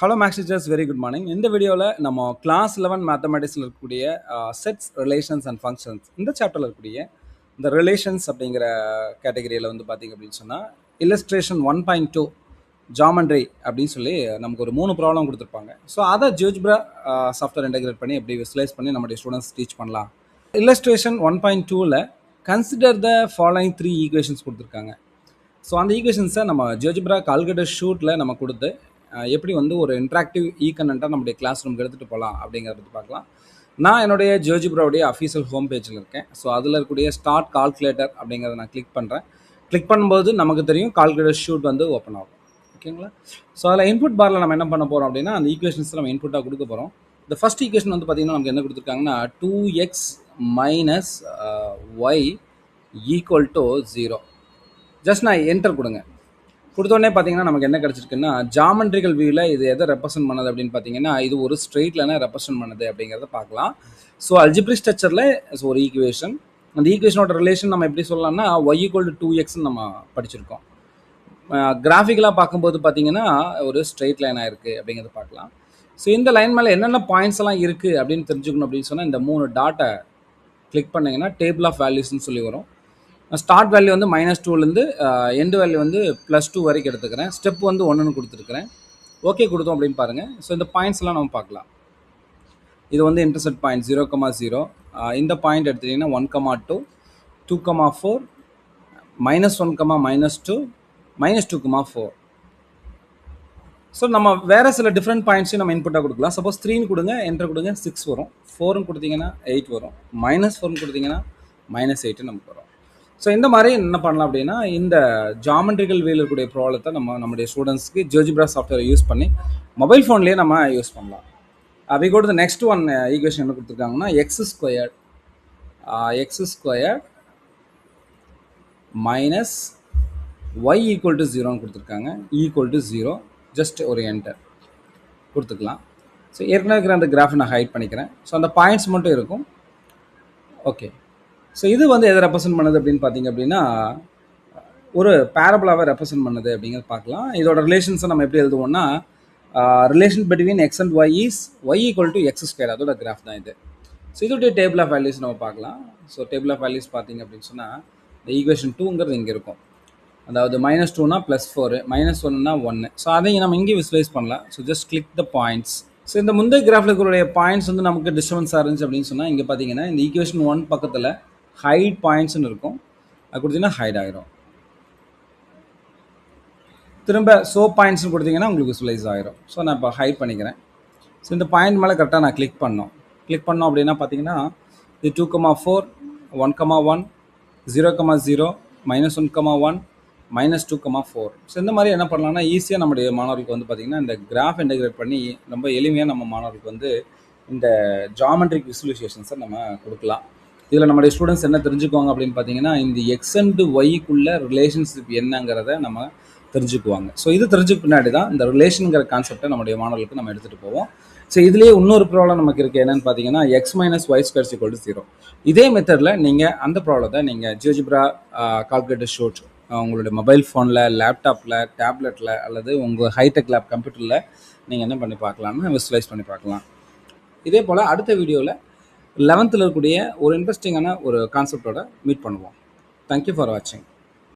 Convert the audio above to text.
Hello maths teachers, very good morning. இந்த வீடியோவில் நம்ம கிளாஸ் 11 மேத்தமெட்டிக்ஸில் இருக்கக்கூடிய செட்ஸ், ரிலேஷன்ஸ் அண்ட் ஃபங்க்ஷன்ஸ் இந்த சாப்டரில் இருக்கக்கூடிய இந்த ரிலேஷன்ஸ் அப்படிங்கிற கேட்டகரியில் வந்து பார்த்திங்க அப்படின்னு சொன்னால் இல்லஸ்ட்ரேஷன் 1.2 ஜாமெண்ட்ரி அப்படின்னு சொல்லி நமக்கு ஒரு 3 ப்ராப்ளம் கொடுத்துருப்பாங்க. ஸோ அதை ஜியோஜிப்ரா சாஃப்ட்வேர் இன்டெகிரேட் பண்ணி எப்படி விசுவலைஸ் பண்ணி நம்மளுடைய ஸ்டூடெண்ட்ஸ் டீச் பண்ணலாம். இல்லஸ்ட்ரேஷன் 1.2ல் கன்சிடர் த ஃபாலோயிங் 3 ஈக்குவேஷன்ஸ் கொடுத்துருக்காங்க. ஸோ அந்த ஈக்குவேஷன்ஸை நம்ம ஜியோஜிப்ரா கால்குலேட்டர் ஷூட்டில் நம்ம கொடுத்து எப்படி வந்து ஒரு இன்ட்ராக்டிவ் ஈகனண்ட்டாக நம்முடைய கிளாஸ் ரூமுக்கு எடுத்துகிட்டு போகலாம் அப்படிங்கிறத பற்றி பார்க்கலாம். நான் என்னுடைய ஜியோஜிப்ராவுடைய அஃபீஷியல் ஹோம் பேஜில் இருக்கேன். ஸோ அதில் இருக்கக்கூடிய ஸ்டார்ட் கால்குலேட்டர் அப்படிங்கிறத நான் கிளிக் பண்ணுறேன். கிளிக் பண்ணும்போது நமக்கு தெரியும் கால்குலேட்டர் ஷூட் வந்து ஓப்பன் ஆகும். ஓகேங்களா? ஸோ அதில் இன்புட் பாரில் நம்ம என்ன பண்ண போகிறோம் அப்படின்னா அந்த ஈக்குவேஷன்ஸ் நம்ம இன்புட்டாக கொடுக்க போகிறோம். இந்த ஃபஸ்ட் ஈக்குவேஷன் வந்து பார்த்திங்கன்னா நமக்கு என்ன கொடுத்துருக்காங்கன்னா 2x minus Y equal to 0. Just நான் என்டர் கொடுங்க. கொடுத்தோடனே பார்த்தீங்கன்னா நமக்கு என்ன கிடச்சிருக்குன்னா ஜாமெண்ட்ரிக்கல் வியூவில் இது எதை ரெப்ரசென்ட் பண்ணுது அப்படின்னு பார்த்தீங்கன்னா இது ஒரு ஸ்ட்ரெயிட் லைனை ரெப்ரசென்ட் பண்ணுது அப்படிங்கிறத பார்க்கலாம். ஸோ அல்ஜிப்ரிக் ஸ்ட்ரக்சரில் ஒரு ஈக்குவேஷன், அந்த ஈக்குவேஷனோட ரிலேஷன் நம்ம எப்படி சொல்லலாம்னா ஒய் ஈக்குவல் டு 2xன்னு நம்ம படிச்சிருக்கோம். கிராஃபிக்கலாக பார்க்கும்போது பார்த்தீங்கன்னா ஒரு ஸ்ட்ரெயிட் லைனாக இருக்குது அப்படிங்கிறத பார்க்கலாம். ஸோ இந்த லைன் மேலே என்னென்ன பாயிண்ட்ஸ் எல்லாம் இருக்குது அப்படின்னு தெரிஞ்சுக்கணும் அப்படின்னு சொன்னால் இந்த 3 டாட்டை கிளிக் பண்ணிங்கன்னா டேபிள் ஆஃப் வேல்யூஸ்ன்னு சொல்லி வரும். ஸ்டார்ட் வேல்யூ வந்து -2லேருந்து எண்டு வேல்யூ வந்து +2 வரைக்கும் எடுத்துக்கிறேன். ஸ்டெப் வந்து 1ன்னு கொடுத்துருக்குறேன். ஓகே கொடுத்தோம் அப்படின்னு பாருங்கள். ஸோ இந்த பாயிண்ட்ஸ்லாம் நம்ம பார்க்கலாம். இது வந்து இன்டர்செக்ட் பாயிண்ட் 0,0. இந்த பாயிண்ட் எடுத்துட்டிங்கன்னா 1,2, 2,4, -1, -2, -2,4. ஸோ நம்ம வேறு சில டிஃப்ரெண்ட் பாயிண்ட்ஸையும் நம்ம இன்புட்டாக கொடுக்கலாம். சப்போஸ் 3ன்னு கொடுங்க, என்டர் கொடுங்க, 6 வரும். 4ன்னு கொடுத்தீங்கன்னா 8 வரும். -4ன்னு கொடுத்தீங்கன்னா -8 நமக்கு வரும். ஸோ இந்த மாதிரி என்ன பண்ணலாம் அப்படின்னா இந்த ஜாமெண்ட்ரிக்கல் வியூவில் இருக்கக்கூடிய ப்ராப்ளத்தை நம்முடைய ஸ்டூடெண்ட்ஸ்க்கு ஜியோஜிப்ரா சாஃப்ட்வேரை யூஸ் பண்ணி மொபைல் ஃபோன்லேயே நம்ம யூஸ் பண்ணலாம். we go to the next one equation என்ன கொடுத்துருக்காங்கன்னா X squared minus Y equal to 0ன்னு கொடுத்துருக்காங்க. ஈக்குவல் டு 0 ஜஸ்ட் ஒரு என்டர் கொடுத்துக்கலாம். ஸோ ஏற்கனவே இருக்கிற அந்த கிராஃபை நான் ஹைட் பண்ணிக்கிறேன். ஸோ அந்த பாயிண்ட்ஸ் மட்டும் இருக்கும். ஓகே. ஸோ இது வந்து எதை ரெப்ரசென்ட் பண்ணுது அப்படின்னு பார்த்தீங்க அப்படின்னா ஒரு பேரபிளாவை ரெப்ரசென்ட் பண்ணுது அப்படிங்கிறது பார்க்கலாம். இதோட ரிலேஷன்ஸை நம்ம எப்படி எழுதுவோம்னா relation between X and Y is Y equal to X square, அதோட கிராஃப் தான் இது. ஸோ இதோடைய டேபிள் ஆஃப் வேல்யூஸ் நம்ம பார்க்கலாம். ஸோ டேபிள் ஆஃப் வேல்யூஸ் பார்த்தீங்க அப்படின்னு சொன்னால் இந்த ஈக்குவேஷன் 2ங்கிறது இங்கே இருக்கும். அதாவது -2னா +4, -1னா 1. ஸோ அதையும் நம்ம இங்கே விசுவலைஸ் பண்ணலாம். So just click the points. So இந்த முந்தைய கிராஃபில் இருக்கக்கூடிய பாயிண்ட்ஸ் வந்து நமக்கு டிஸ்டர்பன்ஸாக இருந்துச்சு அப்படின்னு சொன்னால் இங்கே பார்த்தீங்கன்னா இந்த ஈக்குவேஷன் 1 பக்கத்தில் ஹைட் பாயிண்ட்ஸ்னு இருக்கும். அது கொடுத்தீங்கன்னா ஹைட் ஆகிரும். திரும்ப ஷோ பாயிண்ட்ஸ்னு கொடுத்தீங்கன்னா உங்களுக்கு விசுவலைஸ் ஆகிரும். ஸோ நான் இப்போ ஹைட் பண்ணிக்கிறேன். ஸோ இந்த பாயிண்ட் மேலே கரெக்டாக நான் கிளிக் பண்ணோம் அப்படின்னா பார்த்தீங்கன்னா இது 2,4, 1,1, 0,0, -1,1, -2,4. ஸோ இந்த மாதிரி என்ன பண்ணலாம்னா ஈஸியாக நம்முடைய மாணவர்களுக்கு வந்து பார்த்திங்கன்னா இந்த கிராஃப் இன்டெகிரேட் பண்ணி ரொம்ப எளிமையாக நம்ம மாணவர்களுக்கு வந்து இந்த ஜாமெட்ரிக் விசுவலைசேஷன்ஸை நம்ம கொடுக்கலாம். இதில் நம்மளுடைய ஸ்டூடெண்ட்ஸ் என்ன தெரிஞ்சுக்குவாங்க அப்படின்னு பார்த்தீங்கன்னா இந்த எக்ஸ் அண்ட் ஒய்க்குள்ள ரிலேஷன்ஷிப் என்னங்கிறத நம்ம தெரிஞ்சுக்குவாங்க. ஸோ இது தெரிஞ்சுக்க பின்னாடி தான் இந்த ரிலேஷனுங்கிற கான்செப்டை நம்முடைய மாணவர்களுக்கு நம்ம எடுத்துகிட்டு போவோம். ஸோ இதுலேயே இன்னொரு ப்ராப்ளம் நமக்கு இருக்குது. என்னென்னு பார்த்தீங்கன்னா x minus y square equal to 0. இதே மெத்தடில் நீங்கள் அந்த ப்ராப்ளத்தை நீங்கள் ஜியோஜிப்ரா கால்குலேட்டர் ஷூட் உங்களுடைய மொபைல் ஃபோனில், லேப்டாப்பில், டேப்லெட்டில் அல்லது உங்கள் ஹைடெக் லேப் கம்ப்யூட்டரில் நீங்கள் என்ன பண்ணி பார்க்கலாம்னு விசுவலைஸ் பண்ணி பார்க்கலாம். இதே போல் அடுத்த வீடியோவில் 11th இருக்கக்கூடிய ஒரு இன்ட்ரெஸ்டிங்கான ஒரு கான்செப்டோட மீட் பண்ணுவோம். தேங்க்யூ ஃபார் வாட்சிங்.